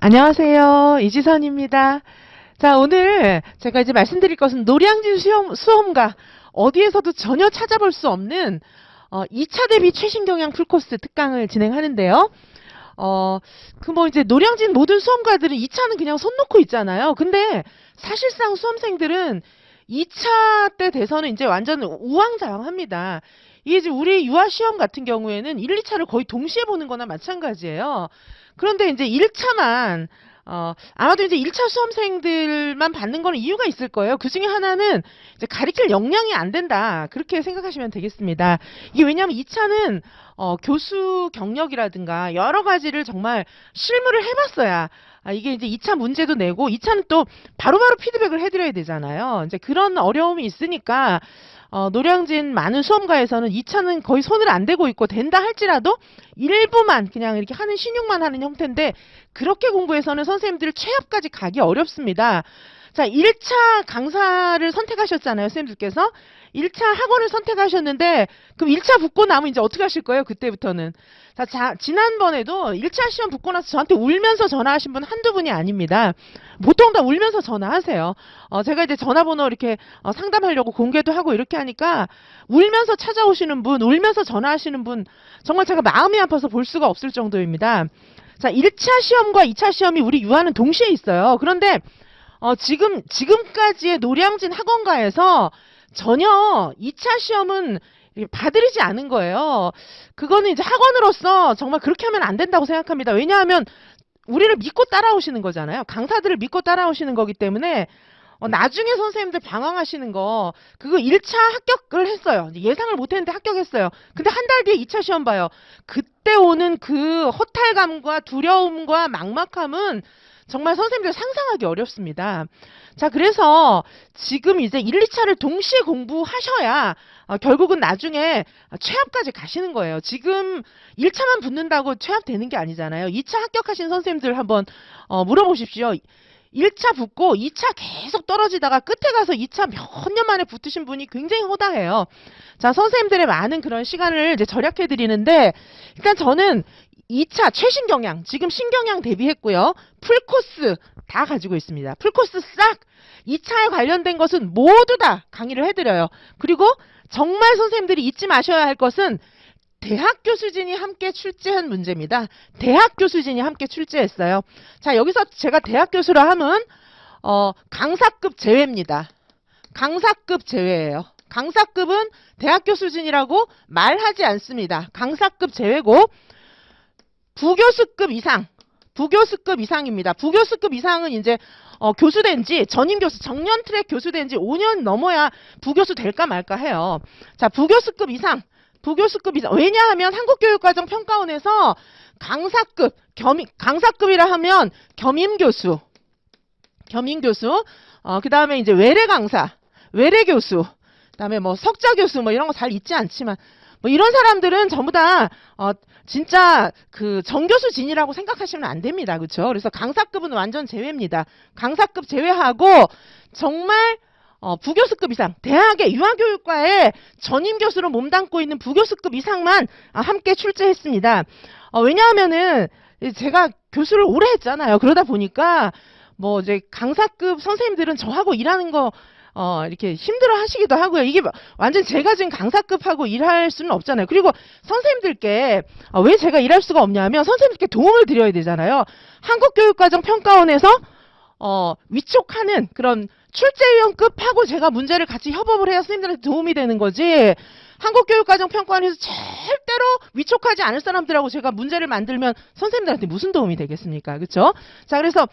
안녕하세요. 이지선입니다. 자, 오늘 제가 이제 말씀드릴 것은 노량진 수험가 어디에서도 전혀 찾아볼 수 없는 2차 대비 최신 경영 풀코스 특강을 진행하는데요. 이제 노량진 모든 수험가들은 2차는 그냥 손 놓고 있잖아요. 근데 사실상 수험생들은 2차 때 돼서는 이제 완전 우왕좌왕합니다. 이게 이제 우리 유아 시험 같은 경우에는 1, 2차를 거의 동시에 보는 거나 마찬가지예요. 그런데 이제 1차만 아마도 이제 1차 수험생들만 받는 거는 이유가 있을 거예요. 그 중에 하나는 이제 가르칠 역량이 안 된다. 그렇게 생각하시면 되겠습니다. 이게 왜냐하면 2차는 교수 경력이라든가 여러 가지를 정말 실무를 해봤어야 이게 이제 2차 문제도 내고 2차는 또 바로바로 피드백을 해드려야 되잖아요. 이제 그런 어려움이 있으니까 노량진 많은 수험가에서는 2차는 거의 손을 안 대고 있고 된다 할지라도 일부만 그냥 이렇게 하는 신용만 하는 형태인데 그렇게 공부해서는 선생님들 최하까지 가기 어렵습니다. 자, 1차 강사를 선택하셨잖아요, 선생님들께서. 1차 학원을 선택하셨는데 그럼 1차 붙고 나면 이제 어떻게 하실 거예요, 그때부터는. 자, 지난번에도 1차 시험 붙고 나서 저한테 울면서 전화하신 분 한두 분이 아닙니다. 보통 다 울면서 전화하세요. 제가 이제 전화번호 이렇게 상담하려고 공개도 하고 이렇게 하니까 울면서 찾아오시는 분, 울면서 전화하시는 분 정말 제가 마음이 아파서 볼 수가 없을 정도입니다. 자, 1차 시험과 2차 시험이 우리 유아는 동시에 있어요. 그런데 지금까지의 노량진 학원가에서 전혀 2차 시험은 봐드리지 않은 거예요. 그거는 이제 학원으로서 정말 그렇게 하면 안 된다고 생각합니다. 왜냐하면 우리를 믿고 따라오시는 거잖아요. 강사들을 믿고 따라오시는 거기 때문에 나중에 선생님들 방황하시는 거 그거 1차 합격을 했어요. 예상을 못했는데 합격했어요. 근데 한 달 뒤에 2차 시험 봐요. 그때 오는 그 허탈감과 두려움과 막막함은 정말 선생님들 상상하기 어렵습니다. 자, 그래서 지금 이제 1, 2차를 동시에 공부하셔야 결국은 나중에 최합까지 가시는 거예요. 지금 1차만 붙는다고 최합 되는 게 아니잖아요. 2차 합격하신 선생님들 한번 물어보십시오. 1차 붙고 2차 계속 떨어지다가 끝에 가서 2차 몇 년 만에 붙으신 분이 굉장히 허다해요. 자, 선생님들의 많은 그런 시간을 이제 절약해 드리는데 일단 저는 2차 최신 경향, 지금 신경향 대비했고요. 풀코스 다 가지고 있습니다. 풀코스 싹 2차에 관련된 것은 모두 다 강의를 해드려요. 그리고 정말 선생님들이 잊지 마셔야 할 것은 대학 교수진이 함께 출제한 문제입니다. 대학 교수진이 함께 출제했어요. 자, 여기서 제가 대학 교수라 하면 강사급 제외입니다. 강사급 제외예요. 강사급은 대학 교수진이라고 말하지 않습니다. 강사급 제외고 부교수급 이상, 부교수급 이상입니다. 부교수급 이상은 이제 교수된 지 전임 교수, 정년 트랙 교수된 지 5년 넘어야 부교수 될까 말까 해요. 자, 부교수급 이상, 부교수급 이상. 왜냐하면 한국교육과정평가원에서 강사급, 강사급이라 하면 겸임교수, 그 다음에 이제 외래 강사, 외래 교수, 그 다음에 뭐 석자 교수 뭐 이런 거 잘 있지 않지만 뭐 이런 사람들은 전부 다 진짜 그 정교수진이라고 생각하시면 안 됩니다. 그렇죠? 그래서 강사급은 완전 제외입니다. 강사급 제외하고 정말 부교수급 이상, 대학의 유아교육과에 전임 교수로 몸담고 있는 부교수급 이상만 함께 출제했습니다. 왜냐하면은 제가 교수를 오래 했잖아요. 그러다 보니까 뭐 이제 강사급 선생님들은 저하고 일하는 거 이렇게 힘들어 하시기도 하고요. 이게 완전 제가 지금 강사급하고 일할 수는 없잖아요. 그리고 선생님들께 왜 제가 일할 수가 없냐면 선생님들께 도움을 드려야 되잖아요. 한국교육과정평가원에서 위촉하는 그런 출제위원급하고 제가 문제를 같이 협업을 해야 선생님들한테 도움이 되는 거지. 한국교육과정평가원에서 절대로 위촉하지 않을 사람들하고 제가 문제를 만들면 선생님들한테 무슨 도움이 되겠습니까? 그렇죠? 자, 그래서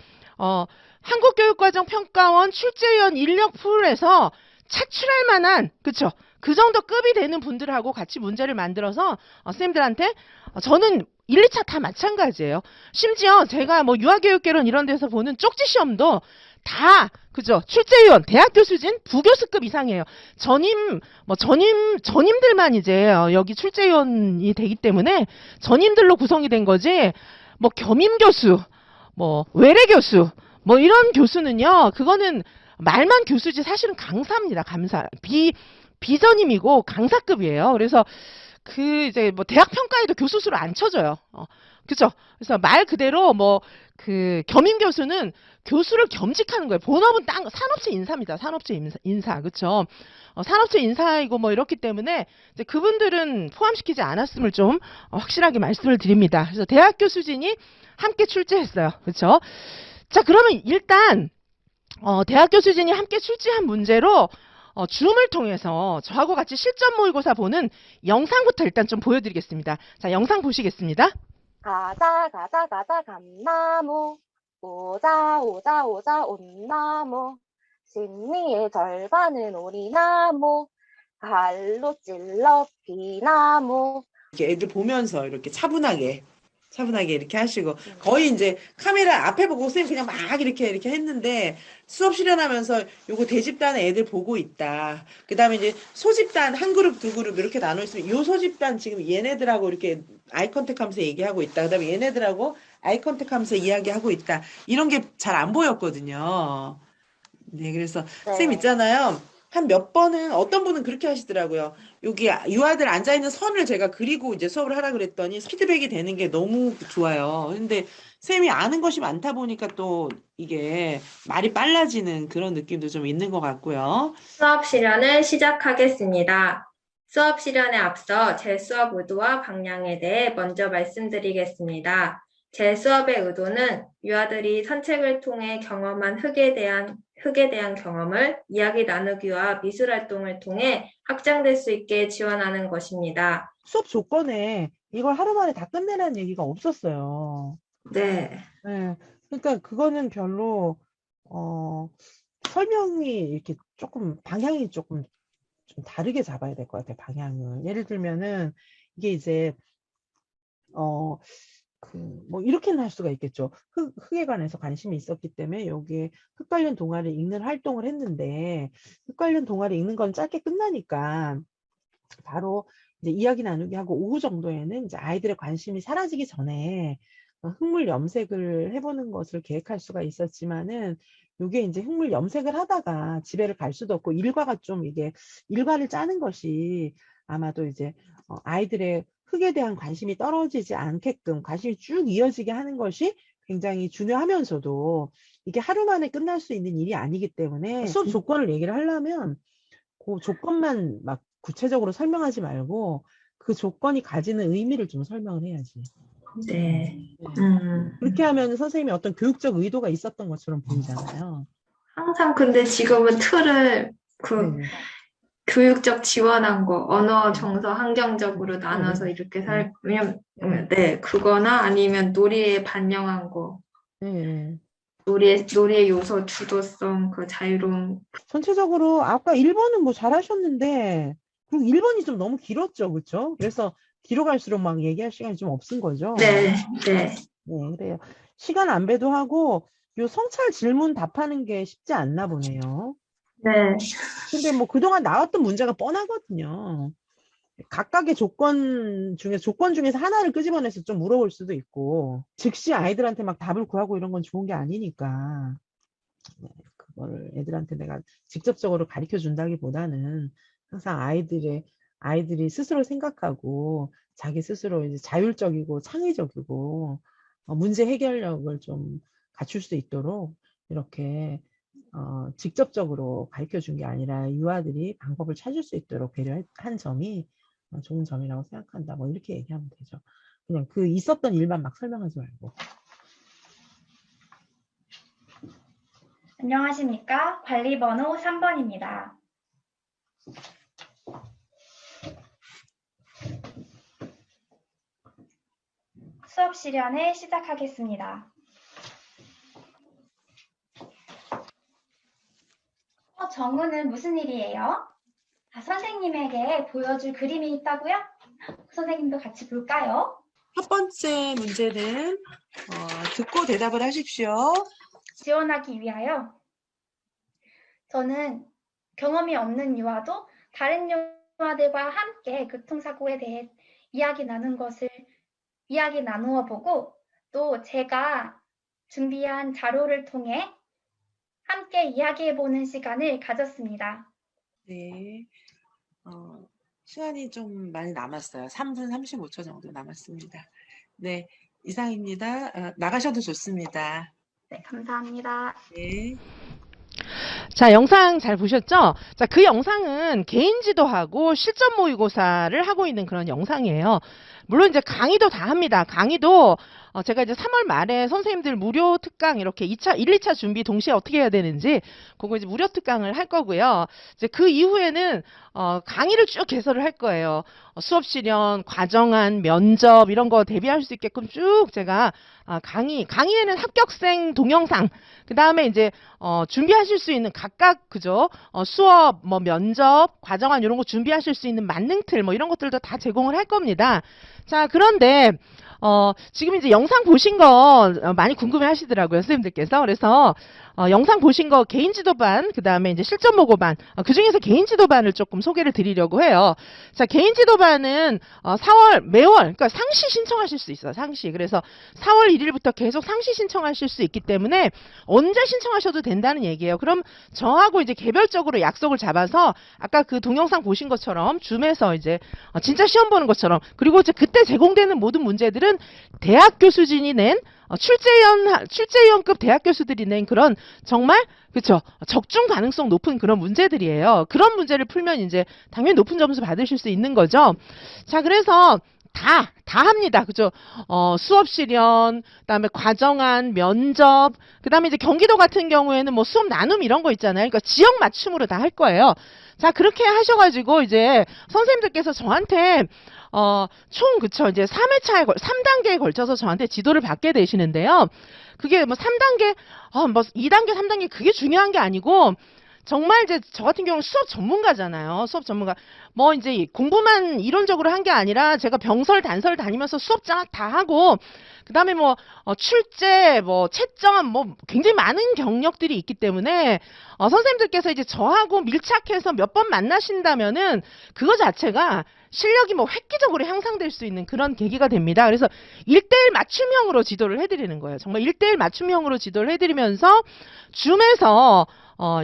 한국교육과정평가원 출제위원 인력풀에서 차출할 만한, 그쵸? 그 정도 급이 되는 분들하고 같이 문제를 만들어서 선생님들한테 저는 1, 2차 다 마찬가지예요. 심지어 제가 뭐 유아교육개론 이런 데서 보는 쪽지 시험도 다 그죠? 출제위원, 대학 교수진, 부교수급 이상이에요. 전임들만 이제 여기 출제위원이 되기 때문에 전임들로 구성이 된 거지. 뭐 겸임교수, 뭐 외래교수, 뭐 이런 교수는요. 그거는 말만 교수지 사실은 강사입니다. 강사. 비전임이고 강사급이에요. 그래서 그 이제 뭐 대학 평가에도 교수수를 안 쳐줘요. 그죠? 그래서 말 그대로 뭐 그 겸임 교수는 교수를 겸직하는 거예요. 본업은 산업체 인사입니다. 산업체 인사, 그쵸? 산업체 인사이고 뭐 이렇기 때문에 이제 그분들은 포함시키지 않았음을 좀 확실하게 말씀을 드립니다. 그래서 대학교 수진이 함께 출제했어요. 그쵸? 자, 그러면 일단 대학교 수진이 함께 출제한 문제로 줌을 통해서 저하고 같이 실전 모의고사 보는 영상부터 일단 좀 보여드리겠습니다. 자, 영상 보시겠습니다. 가자 가자 가자 감나무 오자 오자 오자 온나무 심리의 절반은 오리나무 갈로 찔러 비나무 이렇게 애들 보면서 이렇게 차분하게 이렇게 하시고 거의 이제 카메라 앞에 보고 선생님 그냥 막 이렇게 했는데 수업 실현하면서 요거 대집단 애들 보고 있다. 그다음에 이제 소집단 한 그룹 두 그룹 이렇게 나눠 있으면 요 소집단 지금 얘네들하고 이렇게 아이 컨택하면서 얘기하고 있다. 그다음에 얘네들하고 아이 컨택하면서 이야기하고 있다. 이런 게 잘 안 보였거든요. 네, 그래서 선생님 있잖아요. 한 몇 번은 어떤 분은 그렇게 하시더라고요. 여기 유아들 앉아있는 선을 제가 그리고 이제 수업을 하라 그랬더니 피드백이 되는 게 너무 좋아요. 근데 선생님이 아는 것이 많다 보니까 또 이게 말이 빨라지는 그런 느낌도 좀 있는 것 같고요. 수업 실현을 시작하겠습니다. 수업 실현에 앞서 제 수업 의도와 방향에 대해 먼저 말씀드리겠습니다. 제 수업의 의도는 유아들이 산책을 통해 경험한 흙에 대한 경험을 이야기 나누기와 미술 활동을 통해 확장될 수 있게 지원하는 것입니다. 수업 조건에 이걸 하루 만에 다 끝내라는 얘기가 없었어요. 네. 네. 그러니까 그거는 별로 설명이 이렇게 조금 방향이 조금 좀 다르게 잡아야 될 것 같아요. 방향을. 예를 들면은 이게 이제 뭐 이렇게는 할 수가 있겠죠. 흙에 관해서 관심이 있었기 때문에 여기에 흙 관련 동화를 읽는 활동을 했는데 흙 관련 동화를 읽는 건 짧게 끝나니까 바로 이제 이야기 나누기 하고 오후 정도에는 이제 아이들의 관심이 사라지기 전에 흙물 염색을 해보는 것을 계획할 수가 있었지만은 요게 이제 흙물 염색을 하다가 집에를 갈 수도 없고 일과가 좀 이게 일과를 짜는 것이 아마도 이제 아이들의 흙에 대한 관심이 떨어지지 않게끔 관심이 쭉 이어지게 하는 것이 굉장히 중요하면서도 이게 하루 만에 끝날 수 있는 일이 아니기 때문에 수업 조건을 얘기를 하려면 그 조건만 막 구체적으로 설명하지 말고 그 조건이 가지는 의미를 좀 설명을 해야지. 네. 그렇게 하면 선생님이 어떤 교육적 의도가 있었던 것처럼 보이잖아요. 항상 근데 지금은 틀을 네. 교육적 지원한 거, 언어 정서 환경적으로 나눠서 이렇게 왜냐면, 네, 그거나 아니면 놀이에 반영한 거. 네. 놀이의 요소, 주도성, 그 자유로움. 전체적으로 아까 1번은 뭐 잘하셨는데 그리고 1번이 좀 너무 길었죠. 그렇죠? 그래서 길어갈수록 막 얘기할 시간이 좀 없은 거죠. 네, 네. 네, 그래요. 시간 안배도 하고 요 성찰 질문 답하는 게 쉽지 않나 보네요. 네. 근데 뭐 그동안 나왔던 문제가 뻔하거든요. 각각의 조건 중에서 하나를 끄집어내서 좀 물어볼 수도 있고, 즉시 아이들한테 막 답을 구하고 이런 건 좋은 게 아니니까, 네, 그거를 애들한테 내가 직접적으로 가르쳐 준다기보다는 항상 아이들이 스스로 생각하고, 자기 스스로 이제 자율적이고 창의적이고, 문제 해결력을 좀 갖출 수 있도록 이렇게 직접적으로 가르쳐 준 게 아니라 유아들이 방법을 찾을 수 있도록 배려한 점이 좋은 점이라고 생각한다. 뭐 이렇게 얘기하면 되죠. 그냥 그 있었던 일만 막 설명하지 말고. 안녕하십니까. 관리번호 3번입니다. 수업 실현을 시작하겠습니다. 정우는 무슨 일이에요? 선생님에게 보여줄 그림이 있다고요? 선생님도 같이 볼까요? 첫 번째 문제는 듣고 대답을 하십시오. 지원하기 위하여 저는 경험이 없는 유아도 다른 유아들과 함께 교통사고에 대해 이야기 나누어 보고 또 제가 준비한 자료를 통해 함께 이야기해보는 시간을 가졌습니다. 네. 시간이 좀 많이 남았어요. 3분 35초 정도 남았습니다. 네. 이상입니다. 나가셔도 좋습니다. 네, 감사합니다. 네. 자, 영상 잘 보셨죠? 자, 그 영상은 개인 지도하고 실전 모의고사를 하고 있는 그런 영상이에요. 물론 이제 강의도 다 합니다. 강의도 제가 이제 3월 말에 선생님들 무료 특강 이렇게 2차, 1, 2차 준비 동시에 어떻게 해야 되는지 그거 이제 무료 특강을 할 거고요. 이제 그 이후에는 강의를 쭉 개설을 할 거예요. 수업 실현, 과정안, 면접 이런 거 대비할 수 있게끔 쭉 제가 강의에는 합격생 동영상, 그 다음에 이제 준비하실 수 있는 각각 그죠? 수업, 뭐 면접, 과정안 이런 거 준비하실 수 있는 만능틀 뭐 이런 것들도 다 제공을 할 겁니다. 자, 그런데 지금 이제 영상 보신 거 많이 궁금해 하시더라고요, 선생님들께서. 그래서 영상 보신 거 개인 지도반, 그 다음에 이제 실전 모고반, 그 중에서 개인 지도반을 조금 소개를 드리려고 해요. 자, 개인 지도반은 4월, 매월, 그러니까 상시 신청하실 수 있어요, 상시. 그래서 4월 1일부터 계속 상시 신청하실 수 있기 때문에 언제 신청하셔도 된다는 얘기예요. 그럼 저하고 이제 개별적으로 약속을 잡아서 아까 그 동영상 보신 것처럼 줌에서 이제 진짜 시험 보는 것처럼, 그리고 이제 그때 제공되는 모든 문제들은 대학 교수진이 낸 출제위원급 대학 교수들이 낸 그런 정말 그렇죠, 적중 가능성 높은 그런 문제들이에요. 그런 문제를 풀면 이제 당연히 높은 점수 받으실 수 있는 거죠. 자, 그래서 다 합니다. 그죠? 수업 실현, 그다음에 과정안, 면접, 그다음에 이제 경기도 같은 경우에는 뭐 수업 나눔 이런 거 있잖아요. 그러니까 지역 맞춤으로 다 할 거예요. 자, 그렇게 하셔가지고 이제 선생님들께서 저한테 총 그쵸, 이제 3단계에 걸쳐서 저한테 지도를 받게 되시는데요. 그게 뭐 3단계, 뭐 2단계, 3단계 그게 중요한 게 아니고 정말 이제 저 같은 경우는 수업 전문가잖아요. 수업 전문가. 뭐 이제 공부만 이론적으로 한 게 아니라 제가 병설, 단설 다니면서 수업 다 하고 그다음에 뭐 출제, 뭐 채점, 뭐 굉장히 많은 경력들이 있기 때문에 선생님들께서 이제 저하고 밀착해서 몇 번 만나신다면은 그거 자체가 실력이 뭐 획기적으로 향상될 수 있는 그런 계기가 됩니다. 그래서 1대1 맞춤형으로 지도를 해드리는 거예요. 정말 1대1 맞춤형으로 지도를 해드리면서 줌에서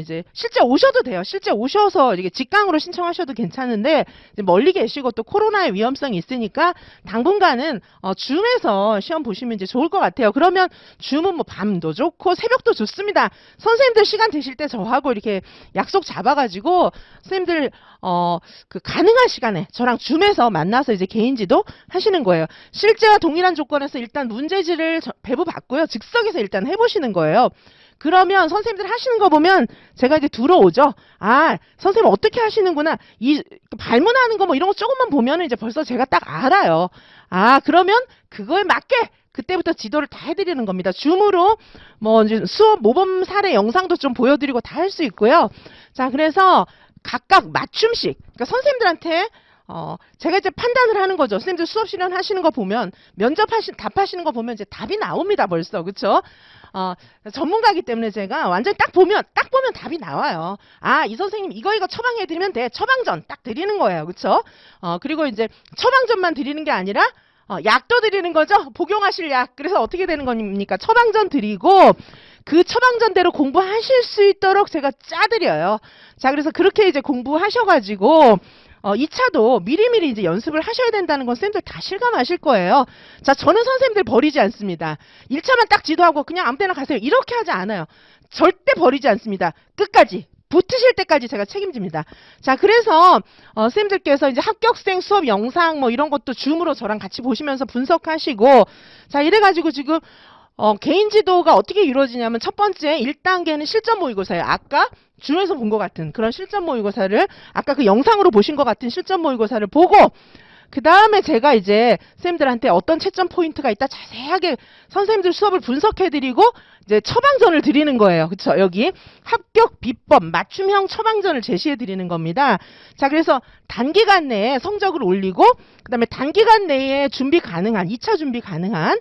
이제 실제 오셔도 돼요. 실제 오셔서 이게 직강으로 신청하셔도 괜찮은데 이제 멀리 계시고 또 코로나의 위험성이 있으니까 당분간은 줌에서 시험 보시면 이제 좋을 것 같아요. 그러면 줌은 뭐 밤도 좋고 새벽도 좋습니다. 선생님들 시간 되실 때 저하고 이렇게 약속 잡아가지고 선생님들 그 가능한 시간에 저랑 줌에서 만나서 이제 개인 지도 하시는 거예요. 실제와 동일한 조건에서 일단 문제지를 배부 받고요. 즉석에서 일단 해보시는 거예요. 그러면 선생님들 하시는 거 보면 제가 이제 들어오죠. 아, 선생님 어떻게 하시는구나. 이 발문하는 거 뭐 이런 거 조금만 보면은 이제 벌써 제가 딱 알아요. 아, 그러면 그거에 맞게 그때부터 지도를 다 해드리는 겁니다. 줌으로 뭐 이제 수업 모범 사례 영상도 좀 보여드리고 다 할 수 있고요. 자, 그래서 각각 맞춤식. 그러니까 선생님들한테 제가 이제 판단을 하는 거죠. 선생님들 수업 실현 하시는 거 보면, 답하시는 거 보면 이제 답이 나옵니다, 벌써. 그쵸? 전문가이기 때문에 제가 완전히 딱 보면 답이 나와요. 아, 이 선생님 이거 처방해드리면 돼. 처방전 딱 드리는 거예요. 그쵸? 그리고 이제 처방전만 드리는 게 아니라, 약도 드리는 거죠? 복용하실 약. 그래서 어떻게 되는 겁니까? 처방전 드리고, 그 처방전대로 공부하실 수 있도록 제가 짜드려요. 자, 그래서 그렇게 이제 공부하셔가지고, 2차도 미리미리 이제 연습을 하셔야 된다는 건 선생님들 다 실감하실 거예요. 자, 저는 선생님들 버리지 않습니다. 1차만 딱 지도하고 그냥 아무 때나 가세요. 이렇게 하지 않아요. 절대 버리지 않습니다. 끝까지. 붙으실 때까지 제가 책임집니다. 자, 그래서 선생님들께서 이제 합격생 수업 영상 뭐 이런 것도 줌으로 저랑 같이 보시면서 분석하시고, 자, 이래가지고 지금 개인 지도가 어떻게 이루어지냐면 첫 번째 1단계는 실전 모의고사예요. 아까 줌에서 본 것 같은 그런 실전 모의고사를, 아까 그 영상으로 보신 것 같은 실전 모의고사를 보고, 그 다음에 제가 이제 선생님들한테 어떤 채점 포인트가 있다 자세하게 선생님들 수업을 분석해드리고 이제 처방전을 드리는 거예요. 그쵸? 여기 합격 비법 맞춤형 처방전을 제시해드리는 겁니다. 자, 그래서 단기간 내에 성적을 올리고 그 다음에 단기간 내에 준비 가능한 2차 준비 가능한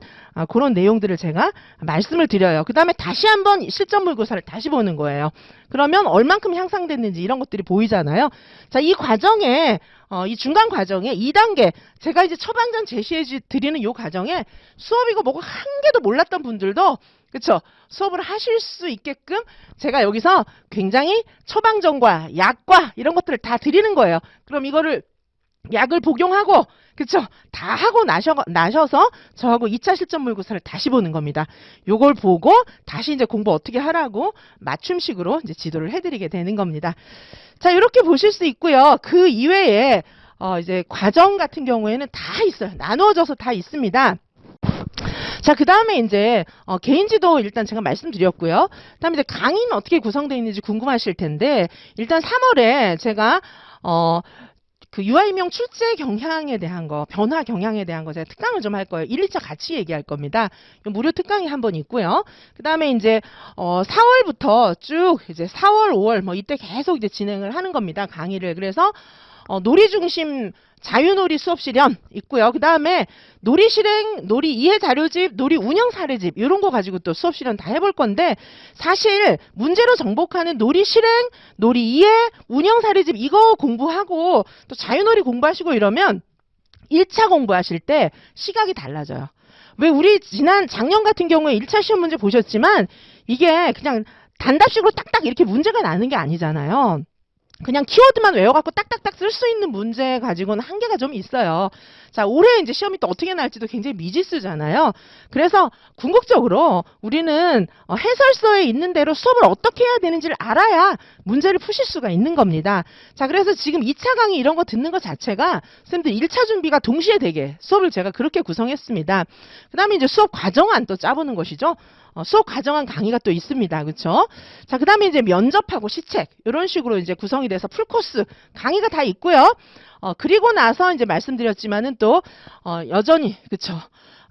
그런 내용들을 제가 말씀을 드려요. 그 다음에 다시 한번 실전 모의고사를 다시 보는 거예요. 그러면 얼만큼 향상됐는지 이런 것들이 보이잖아요. 자, 이 과정에 이 중간 과정에 2단계 제가 이제 처방전 제시해 드리는 이 과정에 수업이고 뭐고 한 개도 몰랐던 분들도 그쵸? 수업을 하실 수 있게끔 제가 여기서 굉장히 처방전과 약과 이런 것들을 다 드리는 거예요. 그럼 이거를 약을 복용하고, 그쵸? 다 하고 나셔서 저하고 2차 실전 모의고사를 다시 보는 겁니다. 요걸 보고 다시 이제 공부 어떻게 하라고 맞춤식으로 이제 지도를 해드리게 되는 겁니다. 자, 이렇게 보실 수 있고요. 그 이외에 이제 과정 같은 경우에는 다 있어요. 나누어져서 다 있습니다. 자, 그 다음에 이제 개인지도 일단 제가 말씀드렸고요. 그 다음에 이제 강의는 어떻게 구성되어 있는지 궁금하실 텐데, 일단 3월에 제가 그 유아임용 출제 경향에 대한 거, 변화 경향에 대한 거 제가 특강을 좀 할 거예요. 1, 2차 같이 얘기할 겁니다. 무료 특강이 한 번 있고요. 그 다음에 이제 4월부터 쭉 이제 4월, 5월 뭐 이때 계속 이제 진행을 하는 겁니다. 강의를. 그래서 놀이 중심 자유놀이 수업 실현 있고요. 그 다음에 놀이 실행, 놀이 이해 자료집, 놀이 운영 사례집 이런 거 가지고 또 수업 실현 다 해볼 건데, 사실 문제로 정복하는 놀이 실행, 놀이 이해, 운영 사례집 이거 공부하고 또 자유놀이 공부하시고 이러면 1차 공부하실 때 시각이 달라져요. 왜 우리 작년 같은 경우에 1차 시험 문제 보셨지만 이게 그냥 단답식으로 딱딱 이렇게 문제가 나는 게 아니잖아요. 그냥 키워드만 외워갖고 딱딱딱 쓸 수 있는 문제 가지고는 한계가 좀 있어요. 자, 올해 이제 시험이 또 어떻게 나올지도 굉장히 미지수잖아요. 그래서 궁극적으로 우리는 해설서에 있는 대로 수업을 어떻게 해야 되는지를 알아야 문제를 푸실 수가 있는 겁니다. 자, 그래서 지금 2차 강의 이런 거 듣는 것 자체가 선생님들 1차 준비가 동시에 되게 수업을 제가 그렇게 구성했습니다. 그 다음에 이제 수업 과정안 또 짜보는 것이죠. 수업 과정안 강의가 또 있습니다. 그쵸? 자, 그 다음에 이제 면접하고 시책, 이런 식으로 이제 구성이 돼서 풀코스 강의가 다 있고요. 그리고 나서 이제 말씀드렸지만은 또, 여전히, 그쵸?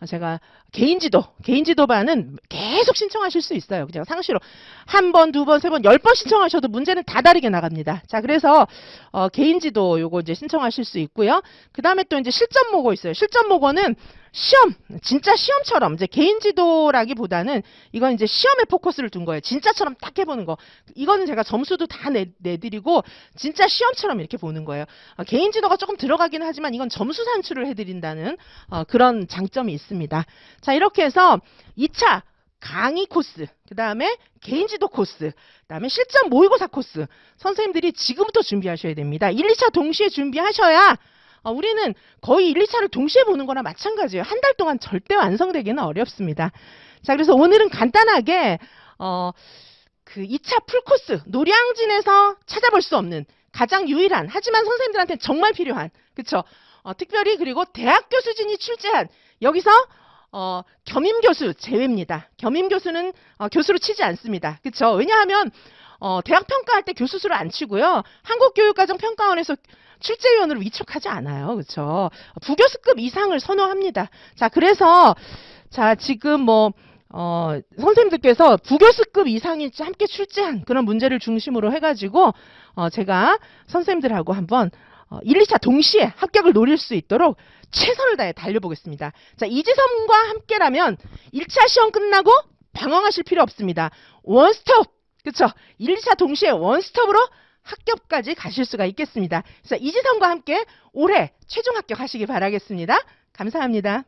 제가 개인지도반은 계속 신청하실 수 있어요. 그냥 상시로. 한 번, 두 번, 세 번, 10번 신청하셔도 문제는 다 다르게 나갑니다. 자, 그래서, 개인지도 요거 이제 신청하실 수 있고요. 그 다음에 또 이제 실전 모고 있어요. 실전 모고는 시험, 진짜 시험처럼, 이제 개인지도라기보다는 이건 이제 시험에 포커스를 둔 거예요. 진짜처럼 딱 해보는 거. 이거는 제가 점수도 다 내드리고, 진짜 시험처럼 이렇게 보는 거예요. 개인지도가 조금 들어가긴 하지만 이건 점수 산출을 해드린다는 그런 장점이 있습니다. 자, 이렇게 해서 2차 강의 코스, 그 다음에 개인지도 코스, 그 다음에 실전 모의고사 코스, 선생님들이 지금부터 준비하셔야 됩니다. 1, 2차 동시에 준비하셔야 우리는 거의 1, 2차를 동시에 보는 거나 마찬가지예요. 한 달 동안 절대 완성되기는 어렵습니다. 자, 그래서 오늘은 간단하게 그 2차 풀코스, 노량진에서 찾아볼 수 없는 가장 유일한, 하지만 선생님들한테 정말 필요한, 그쵸? 특별히 그리고 대학교 수준이 출제한, 여기서 겸임교수 제외입니다. 겸임교수는 교수로 치지 않습니다. 그쵸? 왜냐하면 대학 평가할 때 교수 수를 안 치고요. 한국교육과정평가원에서 출제위원으로 위촉하지 않아요. 그쵸? 부교수급 이상을 선호합니다. 자, 그래서 자, 지금 선생님들께서 부교수급 이상이 함께 출제한 그런 문제를 중심으로 해가지고 제가 선생님들하고 한번 1, 2차 동시에 합격을 노릴 수 있도록 최선을 다해 달려보겠습니다. 자, 이지선과 함께라면 1차 시험 끝나고 방황하실 필요 없습니다. 원스톱! 그쵸? 1, 2차 동시에 원스톱으로 합격까지 가실 수가 있겠습니다. 그래서 이지선과 함께 올해 최종 합격하시기 바라겠습니다. 감사합니다.